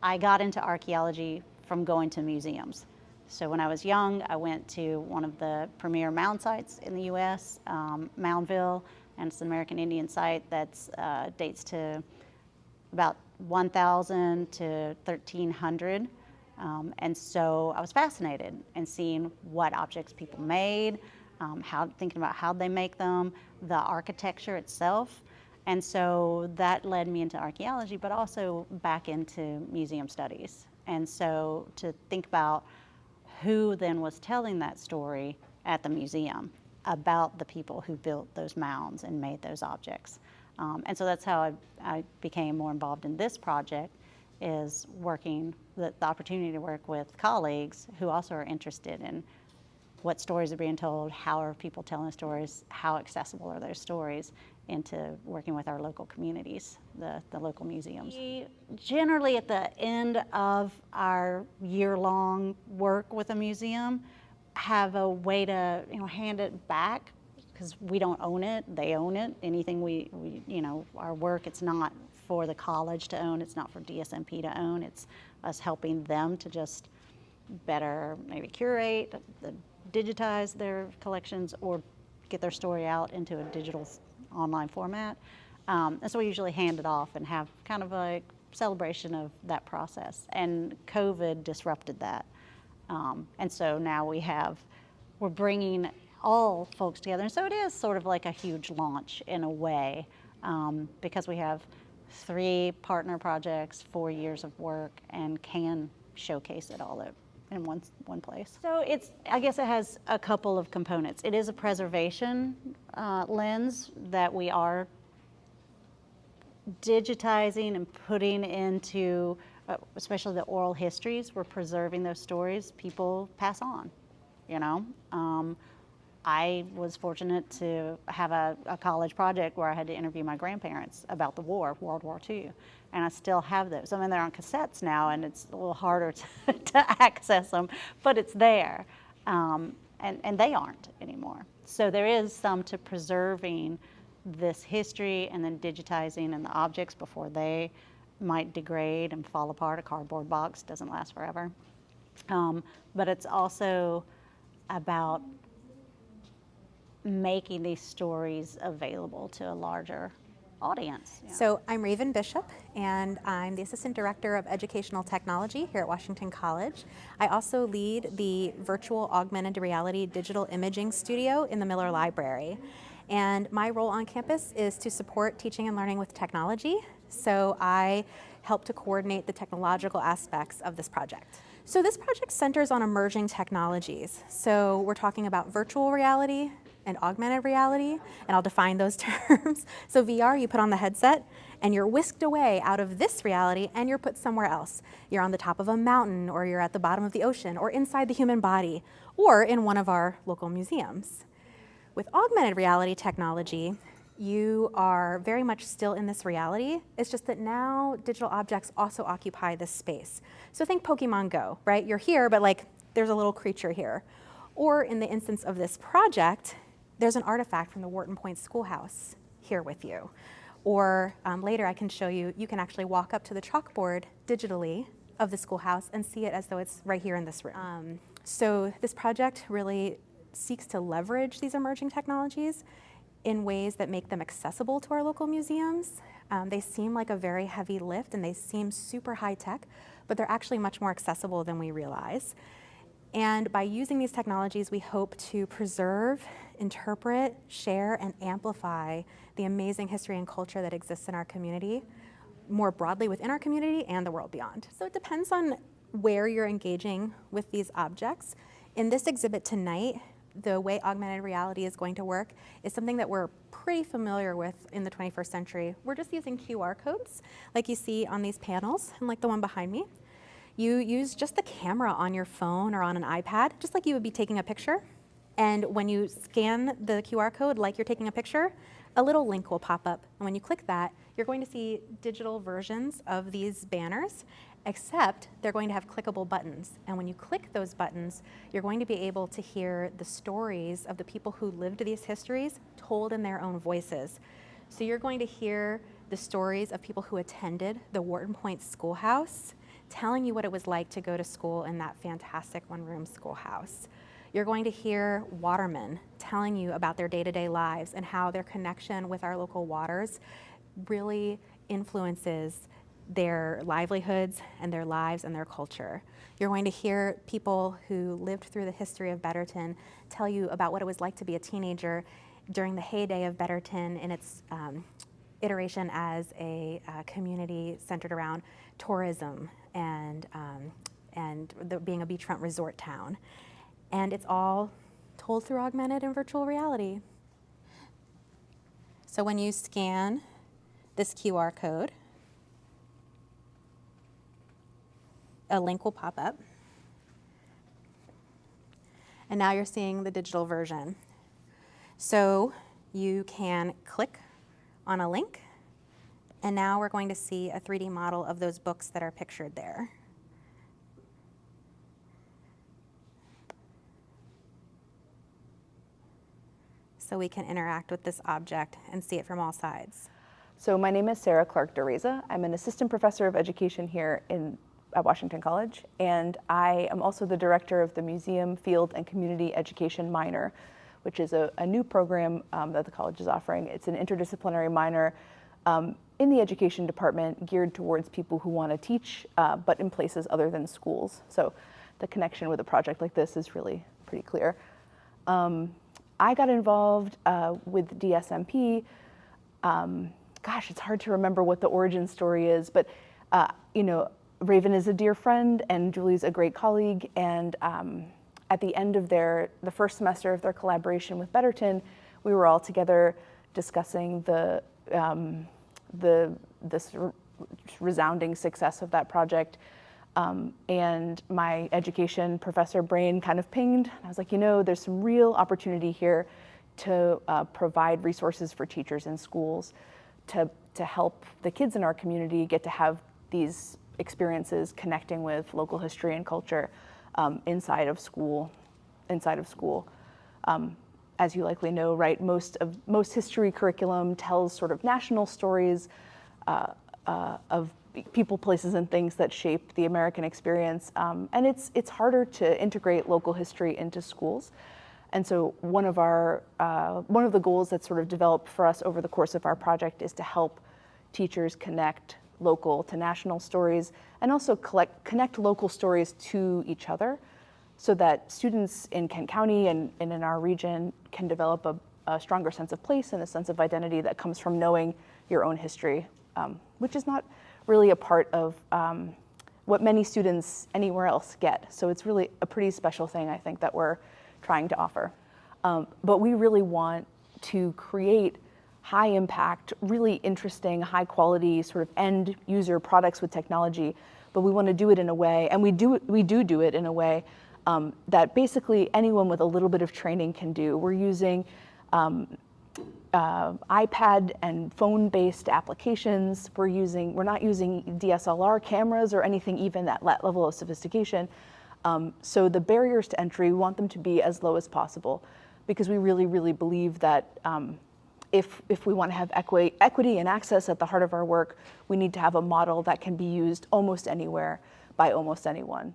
I got into archaeology from going to museums. So when I was young, I went to one of the premier mound sites in the U.S., Moundville, and it's an American Indian site that dates to about 1,000 to 1,300. And so I was fascinated in seeing what objects people made, thinking about how they make them, the architecture itself. And so that led me into archaeology, but also back into museum studies. And so to think about who then was telling that story at the museum about the people who built those mounds and made those objects. And so that's how I became more involved in this project, is working, the opportunity to work with colleagues who also are interested in what stories are being told, how are people telling stories, how accessible are those stories, into working with our local communities, the local museums. We generally, at the end of our year-long work with a museum, have a way to hand it back, because we don't own it, they own it. Anything we our work, it's not for the college to own, it's not for DSMP to own, it's us helping them to just better maybe curate, digitize their collections, or get their story out into a digital online format. And so we usually hand it off and have kind of a celebration of that process. And COVID disrupted that. And so now we're bringing all folks together. And so it is sort of like a huge launch in a way, because we have 3 partner projects, 4 years of work, and can showcase it all in one place. So I guess it has a couple of components. It is a preservation lens that we are digitizing and putting into, especially the oral histories. We're preserving those stories people pass on, I was fortunate to have a college project where I had to interview my grandparents about the war, World War II, and I still have those. I mean, they're on cassettes now, and it's a little harder to access them, but it's there, and they aren't anymore. So there is some to preserving this history and then digitizing and the objects before they might degrade and fall apart. A cardboard box doesn't last forever. But it's also about making these stories available to a larger audience. Yeah. So I'm Raven Bishop, and I'm the Assistant Director of Educational Technology here at Washington College. I also lead the virtual augmented reality digital imaging studio in the Miller Library. And my role on campus is to support teaching and learning with technology. So I help to coordinate the technological aspects of this project. So this project centers on emerging technologies. So we're talking about virtual reality and augmented reality, and I'll define those terms. So VR, you put on the headset and you're whisked away out of this reality and you're put somewhere else. You're on the top of a mountain, or you're at the bottom of the ocean, or inside the human body, or in one of our local museums. With augmented reality technology, you are very much still in this reality. It's just that now digital objects also occupy this space. So think Pokemon Go, right? You're here, but like there's a little creature here. Or in the instance of this project, there's an artifact from the Worton Point Schoolhouse here with you. Or later I can show you, you can actually walk up to the chalkboard digitally of the schoolhouse and see it as though it's right here in this room. So this project really seeks to leverage these emerging technologies in ways that make them accessible to our local museums. They seem like a very heavy lift and they seem super high tech, but they're actually much more accessible than we realize. And by using these technologies, we hope to preserve, interpret, share, and amplify the amazing history and culture that exists in our community, more broadly within our community and the world beyond. So it depends on where you're engaging with these objects. In this exhibit tonight, the way augmented reality is going to work is something that we're pretty familiar with in the 21st century. We're just using QR codes, like you see on these panels, and like the one behind me. You use just the camera on your phone or on an iPad, just like you would be taking a picture. And when you scan the QR code like you're taking a picture, a little link will pop up. And when you click that, you're going to see digital versions of these banners, except they're going to have clickable buttons. And when you click those buttons, you're going to be able to hear the stories of the people who lived these histories told in their own voices. So you're going to hear the stories of people who attended the Worton Point Schoolhouse, telling you what it was like to go to school in that fantastic one-room schoolhouse. You're going to hear Waterman telling you about their day-to-day lives and how their connection with our local waters really influences their livelihoods and their lives and their culture. You're going to hear people who lived through the history of Betterton tell you about what it was like to be a teenager during the heyday of Betterton in its iteration as a community centered around tourism and being a beachfront resort town. And it's all told through augmented and virtual reality. So when you scan this QR code, a link will pop up. And now you're seeing the digital version. So you can click on a link, and now we're going to see a 3D model of those books that are pictured there. So we can interact with this object and see it from all sides. So my name is Sara Clarke-DeReza. I'm an assistant professor of education here at Washington College, and I am also the director of the Museum, Field, and Community Education minor, which is a new program that the college is offering. It's an interdisciplinary minor in the education department geared towards people who want to teach, but in places other than schools. So the connection with a project like this is really pretty clear. I got involved with DSMP. Gosh, it's hard to remember what the origin story is, but you know, Raven is a dear friend and Julie's a great colleague, and at the end of the first semester of their collaboration with Betterton, we were all together discussing this resounding success of that project. And my education professor brain kind of pinged. I was like, you know, there's some real opportunity here to provide resources for teachers in schools to help the kids in our community get to have these experiences connecting with local history and culture inside of school. As you likely know, right, most history curriculum tells sort of national stories of people, places, and things that shape the American experience, and it's harder to integrate local history into schools. And so one of the goals that's sort of developed for us over the course of our project is to help teachers connect local to national stories, and also connect local stories to each other, so that students in Kent County and in our region can develop a stronger sense of place and a sense of identity that comes from knowing your own history, which is not really a part of what many students anywhere else get. So it's really a pretty special thing, I think, that we're trying to offer. But we really want to create high impact, really interesting, high quality sort of end user products with technology, but we want to do it in a way, and we do it in a way that basically anyone with a little bit of training can do. We're using iPad and phone-based applications. We're not using DSLR cameras or anything even that level of sophistication. So the barriers to entry, we want them to be as low as possible, because we really, really believe that if we want to have equity and access at the heart of our work, we need to have a model that can be used almost anywhere by almost anyone.